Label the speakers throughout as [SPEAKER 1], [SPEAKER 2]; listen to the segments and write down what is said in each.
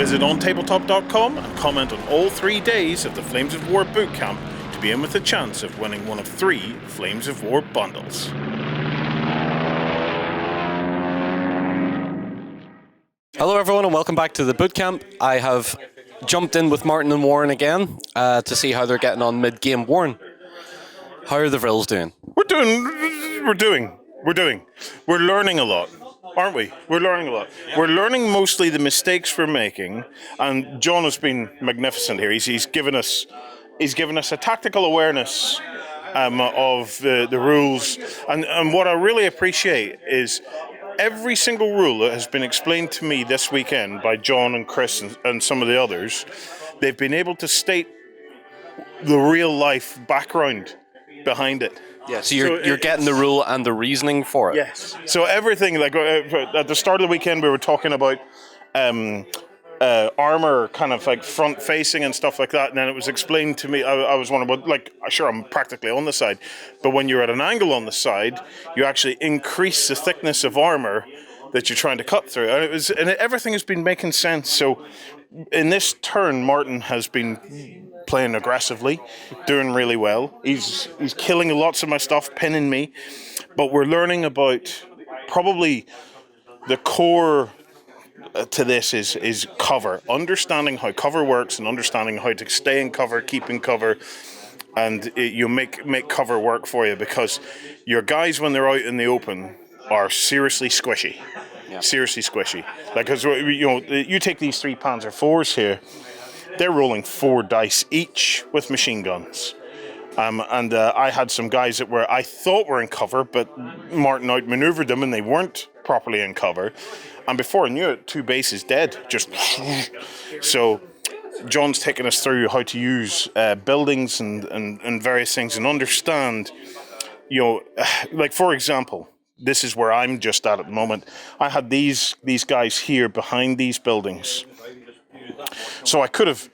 [SPEAKER 1] Visit OnTableTop.com and comment on all 3 days of the Flames of War Bootcamp to be in with a chance of winning one of 3 Flames of War bundles.
[SPEAKER 2] Hello everyone and welcome back to the bootcamp. I have jumped in with Martin and Warren again to see how they're getting on mid-game. Warren, how are the Vrills doing?
[SPEAKER 1] We're learning a lot, aren't we? We're learning a lot. We're learning mostly the mistakes we're making, and John has been magnificent here. He's given us a tactical awareness of the rules, and what I really appreciate is every single rule that has been explained to me this weekend by John and Chris and some of the others. They've been able to state the real life background behind it.
[SPEAKER 2] Yeah, so you're getting the rule and the reasoning for it.
[SPEAKER 1] Yes. So everything, like at the start of the weekend, we were talking about armor, kind of like front facing and stuff like that. And then it was explained to me. I was wondering about, like, sure, I'm practically on the side, but when you're at an angle on the side, you actually increase the thickness of armor that you're trying to cut through. And everything has been making sense. So in this turn, Martin has been playing aggressively, doing really well. He's killing lots of my stuff, pinning me. But we're learning about probably the core to this is cover. Understanding how cover works and understanding how to stay in cover, keep in cover, and you make cover work for you, because your guys, when they're out in the open, are seriously squishy. Yeah. Seriously squishy. Like, because you take these 3 Panzer IVs here, they're rolling 4 dice each with machine guns. And I had some guys that I thought were in cover, but Martin outmaneuvered them and they weren't properly in cover. And before I knew it, 2 bases dead. Just so John's taking us through how to use buildings and various things and understand, like, for example, this is where I'm just at the moment. I had these guys here behind these buildings. So I could have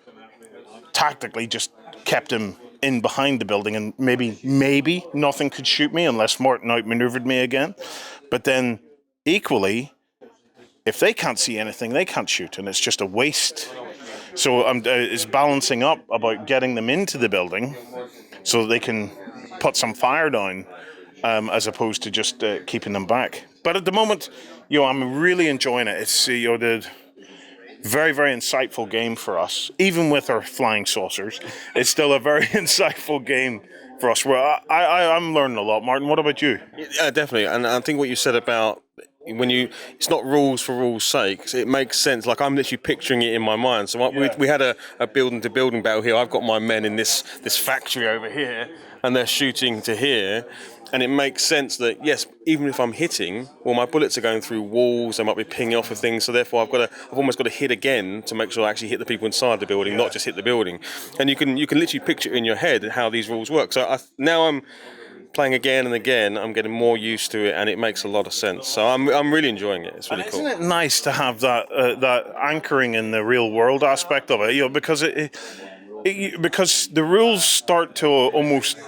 [SPEAKER 1] tactically just kept him in behind the building and maybe nothing could shoot me unless Martin outmaneuvered me again. But then equally, if they can't see anything, they can't shoot, and it's just a waste. So it's balancing up about getting them into the building so that they can put some fire down, as opposed to just keeping them back. But at the moment, I'm really enjoying it. It's the very, very insightful game for us. Even with our flying saucers, it's still a very insightful game for us. Well, I'm learning a lot. Martin, what about you?
[SPEAKER 3] Yeah, definitely. And I think what you said about it's not rules for rules' sake. It makes sense. Like, I'm literally picturing it in my mind. So we had a building to building battle here. I've got my men in this factory over here, and they're shooting to here. And it makes sense that, yes, even if I'm hitting, well, my bullets are going through walls, they might be pinging off of things, so therefore I've almost got to hit again to make sure I actually hit the people inside the building, not just hit the building. And you can literally picture in your head how these rules work. So now I'm playing again and again, I'm getting more used to it, and it makes a lot of sense. So I'm really enjoying it. It's really cool.
[SPEAKER 1] Isn't it nice to have that anchoring in the real world aspect of it? Because because the rules start to almost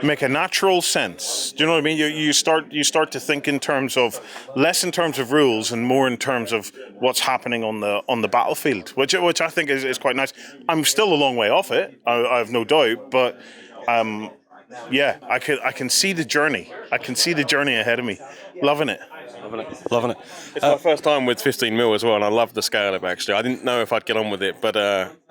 [SPEAKER 1] make a natural sense. Do you know what I mean? You start to think in terms of less in terms of rules and more in terms of what's happening on the battlefield, which I think is quite nice. I'm still a long way off it, I have no doubt, but yeah, I can see the journey. I can see the journey ahead of me. Loving it.
[SPEAKER 2] Loving it.
[SPEAKER 3] It's my first time with 15mm as well, and I love the scale of it, actually. I didn't know if I'd get on with it, but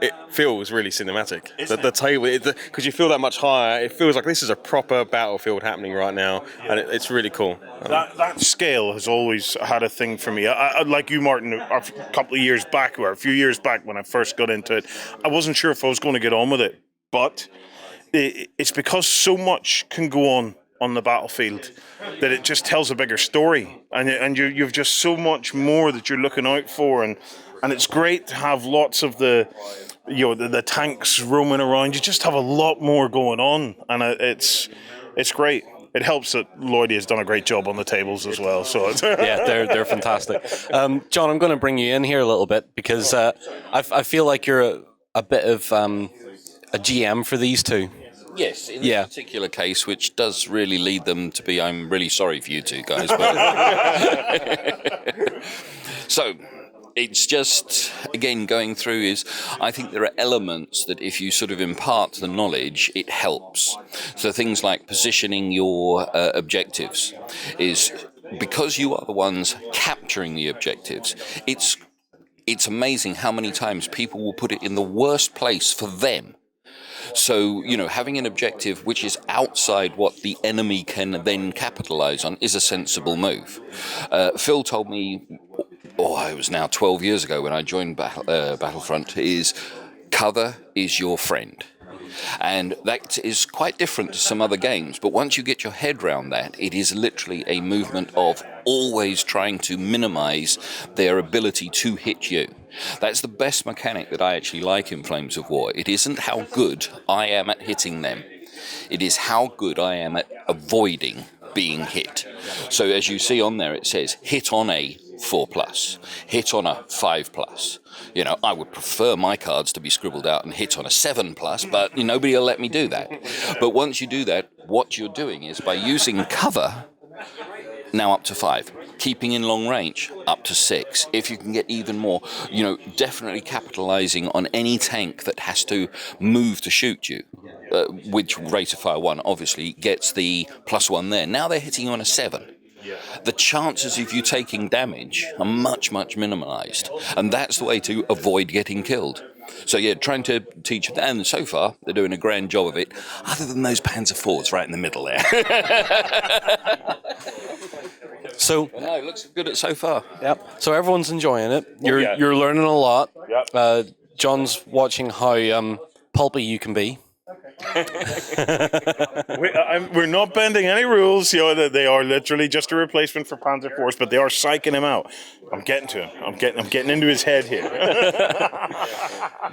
[SPEAKER 3] it feels really cinematic. The table, because you feel that much higher, it feels like this is a proper battlefield happening right now, and it's really cool.
[SPEAKER 1] That scale has always had a thing for me. I like you, Martin, a couple of years back, or a few years back when I first got into it, I wasn't sure if I was going to get on with it, but it's because so much can go on the battlefield that it just tells a bigger story, and you've just so much more that you're looking out for, and it's great to have lots of the tanks roaming around. You just have a lot more going on, and it's great. It helps that Lloydie has done a great job on the tables as well. So
[SPEAKER 2] yeah, they're fantastic. John, I'm going to bring you in here a little bit because I feel like you're a bit of a GM for these two.
[SPEAKER 4] Yes, in this particular case, which does really lead them to be, I'm really sorry for you two guys. But so, it's just, again, going through is, I think there are elements that if you sort of impart the knowledge, it helps. So things like positioning your objectives is, because you are the ones capturing the objectives, it's amazing how many times people will put it in the worst place for them. So, having an objective which is outside what the enemy can then capitalize on is a sensible move. Phil told me, it was now 12 years ago when I joined Battlefront, is cover is your friend. And that is quite different to some other games, but once you get your head around that, it is literally a movement of always trying to minimize their ability to hit you. That's the best mechanic that I actually like in Flames of War. It isn't how good I am at hitting them, it is how good I am at avoiding being hit. So as you see on there, it says hit on a 4+, hit on a 5+. I would prefer my cards to be scribbled out and hit on a 7+, but nobody will let me do that. But once you do that, what you're doing is, by using cover, now up to 5. Keeping in long range, up to 6. If you can get even more, definitely capitalizing on any tank that has to move to shoot you, which rate of fire 1 obviously gets the +1 there. Now they're hitting you on a 7. The chances of you taking damage are much, much minimalized. And that's the way to avoid getting killed. So yeah, trying to teach them, and so far they're doing a grand job of it, other than those Panzer IVs right in the middle there.
[SPEAKER 2] So
[SPEAKER 4] no, it looks good so far.
[SPEAKER 2] Yep. So everyone's enjoying it. You're learning a lot.
[SPEAKER 1] Yep.
[SPEAKER 2] John's watching how pulpy you can be.
[SPEAKER 1] We're not bending any rules. They are literally just a replacement for Panzer IVs, but they are psyching him out. I'm getting to him. I'm getting into his head here.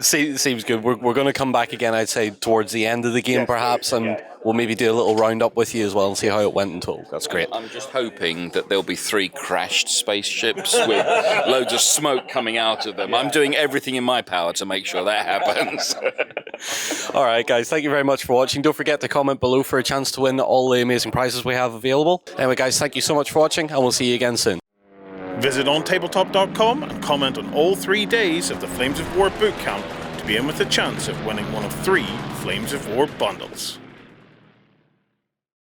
[SPEAKER 2] Seems good. We're going to come back again, I'd say, towards the end of the game, perhaps, and we'll maybe do a little roundup with you as well and see how it went in total. That's great.
[SPEAKER 4] I'm just hoping that there'll be 3 crashed spaceships with loads of smoke coming out of them. I'm doing everything in my power to make sure that happens.
[SPEAKER 2] All right, guys, thank you very much for watching. Don't forget to comment below for a chance to win all the amazing prizes we have available. Anyway, guys, thank you so much for watching, and we'll see you again soon.
[SPEAKER 1] Visit OnTableTop.com and comment on all 3 days of the Flames of War bootcamp to be in with a chance of winning one of 3 Flames of War bundles.